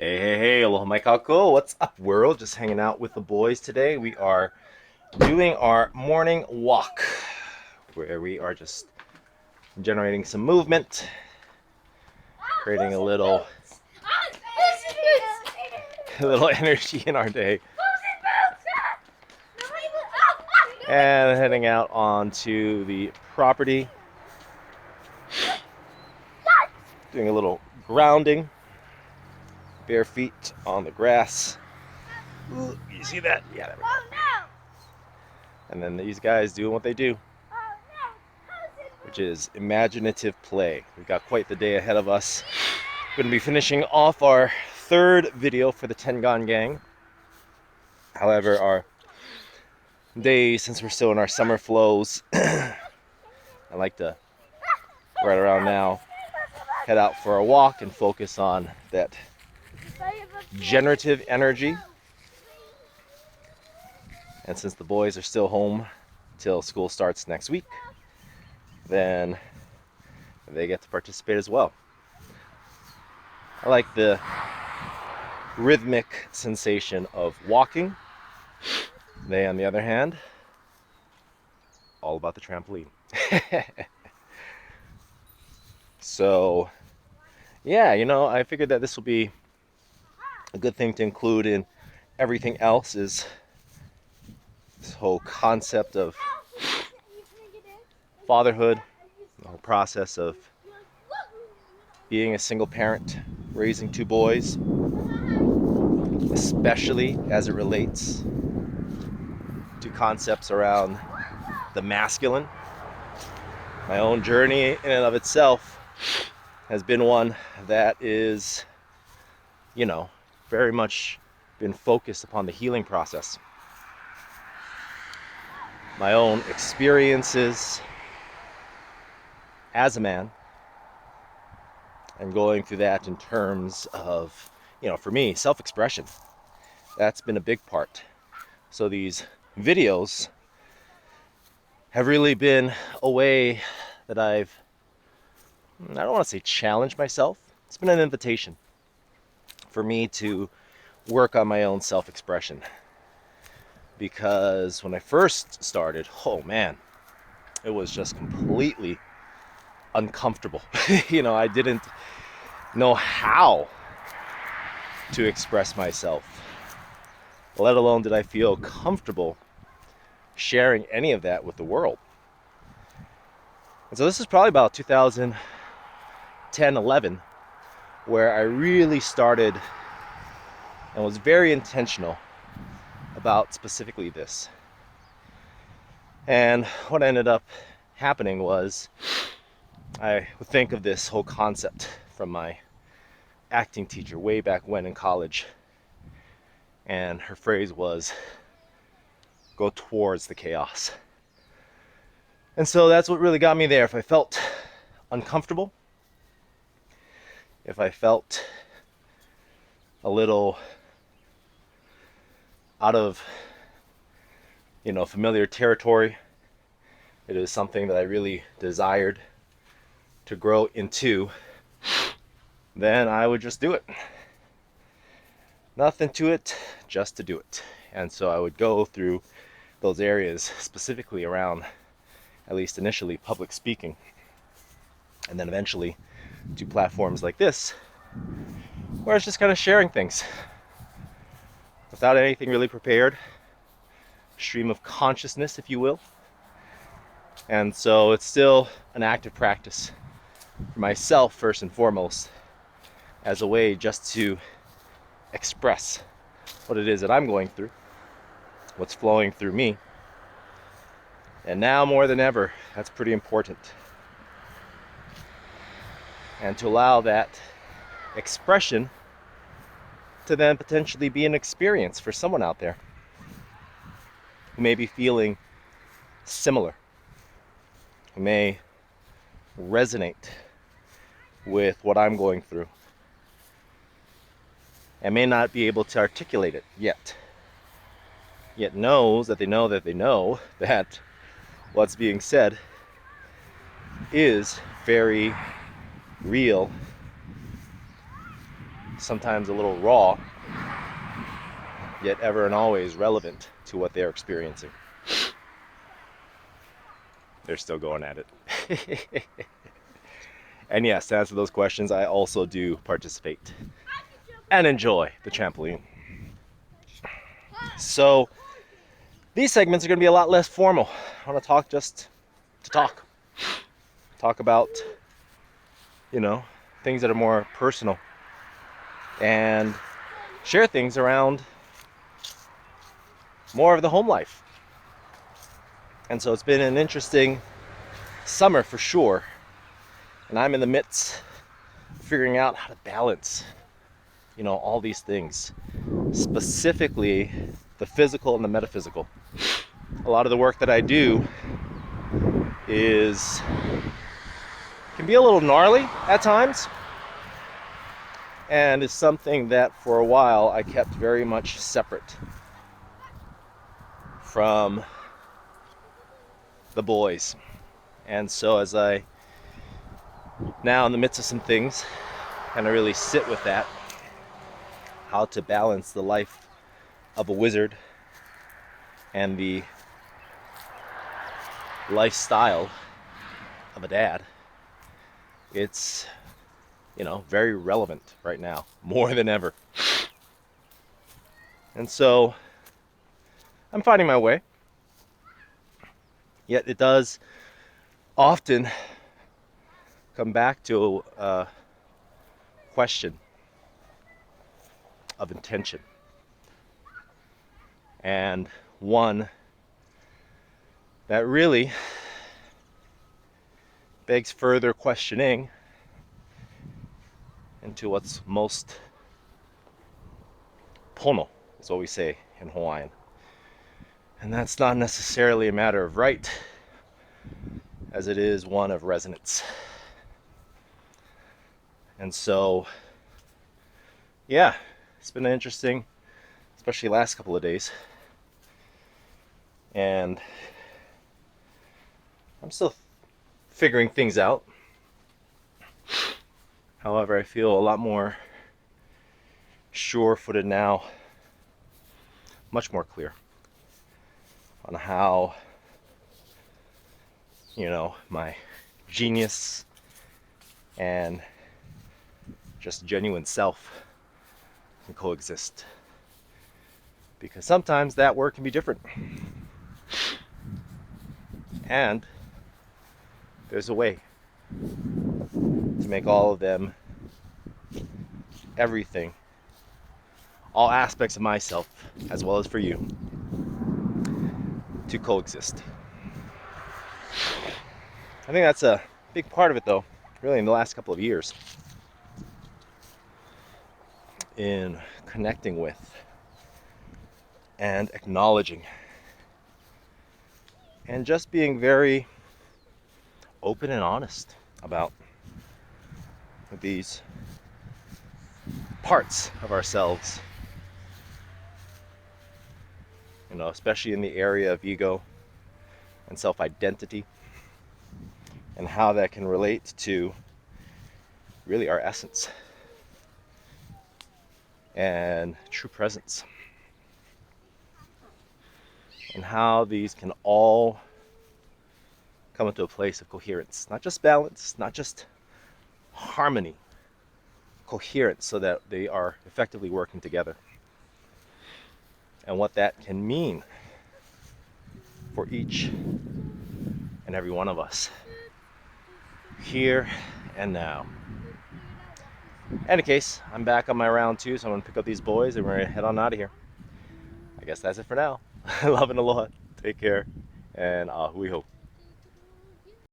Hey, aloha mai kako. What's up, world? Just hanging out with the boys today. We are doing our morning walk where we are just generating some movement, creating a little a little energy in our day, and heading out onto the property, doing a little grounding, bare feet on the grass. Ooh, you see that? Yeah, there we go. And then these guys doing what they do, which is imaginative play. We've got quite the day ahead of us. We're going to be finishing off our third video for the Tengan gang. However, our days, since we're still in our summer flows, I like to, right around now, head out for a walk and focus on that generative energy. And since the boys are still home till school starts next week, then they get to participate as well. I like the rhythmic sensation of walking. They, on the other hand, all about the trampoline. So, yeah, I figured that this will be a good thing to include in everything else, is this whole concept of fatherhood, the whole process of being a single parent, raising two boys, especially as it relates to concepts around the masculine. My own journey in and of itself has been one that is, very much been focused upon the healing process. My own experiences as a man, and going through that in terms of, for me, self-expression. That's been a big part. So these videos have really been a way that I don't want to say challenged myself. It's been an invitation for me to work on my own self-expression. Because when I first started, oh man, it was just completely uncomfortable. I didn't know how to express myself, let alone did I feel comfortable sharing any of that with the world. And so this is probably about 2010, 11, where I really started and was very intentional about specifically this. And what ended up happening was, I would think of this whole concept from my acting teacher way back when in college. And her phrase was, go towards the chaos. And so that's what really got me there. If I felt uncomfortable, if I felt a little out of, familiar territory, it is something that I really desired to grow into, then I would just do it. Nothing to it, just to do it. And so I would go through those areas, specifically around, at least initially, public speaking, and then eventually to platforms like this, where it's just kind of sharing things without anything really prepared, stream of consciousness, if you will. And so it's still an active practice for myself, first and foremost, as a way just to express what it is that I'm going through, what's flowing through me. And now more than ever, that's pretty important. And to allow that expression to then potentially be an experience for someone out there who may be feeling similar, who may resonate with what I'm going through, and may not be able to articulate it yet knows that they know that they know that what's being said is very real sometimes a little raw, yet ever and always relevant to what they're experiencing. They're still going at it. And yes, to answer those questions, I also do participate and enjoy the trampoline. So these segments are going to be a lot less formal. I want to talk just to talk. Talk about, things that are more personal, and share things around more of the home life. And so it's been an interesting summer for sure. And I'm in the midst of figuring out how to balance, all these things, specifically the physical and the metaphysical. A lot of the work that I do can be a little gnarly at times, and is something that for a while I kept very much separate from the boys. And so as I now in the midst of some things kind of really sit with that, how to balance the life of a wizard and the lifestyle of a dad, it's very relevant right now, more than ever. And so I'm finding my way, yet it does often come back to a question of intention, and one that really begs further questioning into what's most pono, is what we say in Hawaiian. And that's not necessarily a matter of right, as it is one of resonance. And so, yeah, it's been interesting, especially the last couple of days. And I'm still figuring things out. However, I feel a lot more sure-footed now, much more clear on how, my genius and just genuine self can coexist. Because sometimes that work can be different. And there's a way to make all of them, everything, all aspects of myself, as well as for you, to coexist. I think that's a big part of it, though, really in the last couple of years, in connecting with and acknowledging and just being very open and honest about these parts of ourselves, especially in the area of ego and self-identity, and how that can relate to really our essence and true presence, and how these can all come into a place of coherence, not just balance, not just harmony, coherence, so that they are effectively working together, and what that can mean for each and every one of us, here and now. In any case, I'm back on my round 2, so I'm going to pick up these boys and we're going to head on out of here. I guess that's it for now. Love and aloha. Take care. And ahui ho.